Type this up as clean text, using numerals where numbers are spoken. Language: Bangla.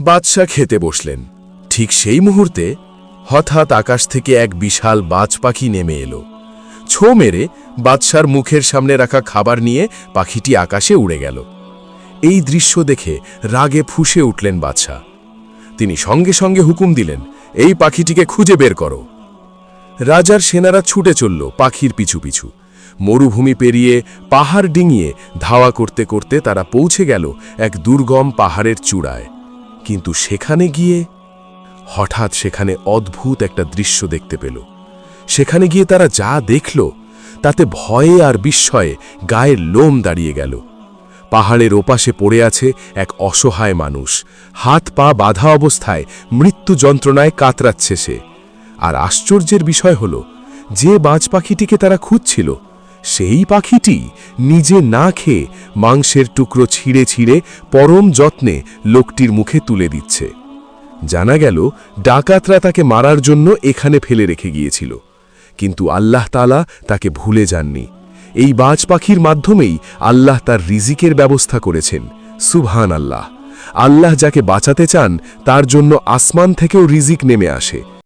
বাদশাহ খেতে বসলেন। ঠিক সেই মুহূর্তে হঠাৎ আকাশ থেকে এক বিশাল বাজ পাখি নেমে এলো। ছো মেরে বাদশার মুখের সামনে রাখা খাবার নিয়ে পাখিটি আকাশে উড়ে গেল। এই দৃশ্য দেখে রাগে ফুঁসে উঠলেন বাদশাহ। তিনি সঙ্গে সঙ্গে হুকুম দিলেন, এই পাখিটিকে খুঁজে বের করো। রাজার সেনারা ছুটে চলল পাখির পিছু পিছু। মরুভূমি পেরিয়ে পাহাড় ডিঙিয়ে ধাওয়া করতে করতে তারা পৌঁছে গেল এক দুর্গম পাহাড়ের চূড়ায়। কিন্তু সেখানে গিয়ে হঠাৎ সেখানে অদ্ভুত একটা দৃশ্য দেখতে পেল। সেখানে গিয়ে তারা যা দেখল তাতে ভয়ে আর বিস্ময়ে গায়ের লোম দাঁড়িয়ে গেল। পাহাড়ের ওপাশে পড়ে আছে এক অসহায় মানুষ, হাত পা বাঁধা অবস্থায় মৃত্যু যন্ত্রণায় কাতরাচ্ছে সে। আর আশ্চর্যের বিষয় হল, যে বাজ পাখিটিকে তারা খুঁজছিল সেই পাখিটি নিজে না খেয়ে মাংসের টুকরো ছিঁড়ে ছিঁড়ে পরম যত্নে লোকটির মুখে তুলে দিচ্ছে। জানা গেল ডাকাতরা তাকে মারার জন্য এখানে ফেলে রেখে গিয়েছিল, কিন্তু আল্লাহ তাআলা তাকে ভুলে যাননি। এই বাজ পাখির মাধ্যমেই আল্লাহ তার রিজিকের ব্যবস্থা করেছেন। সুবহান আল্লাহ। আল্লাহ যাকে বাঁচাতে চান তার জন্য আসমান থেকেও রিজিক নেমে আসে।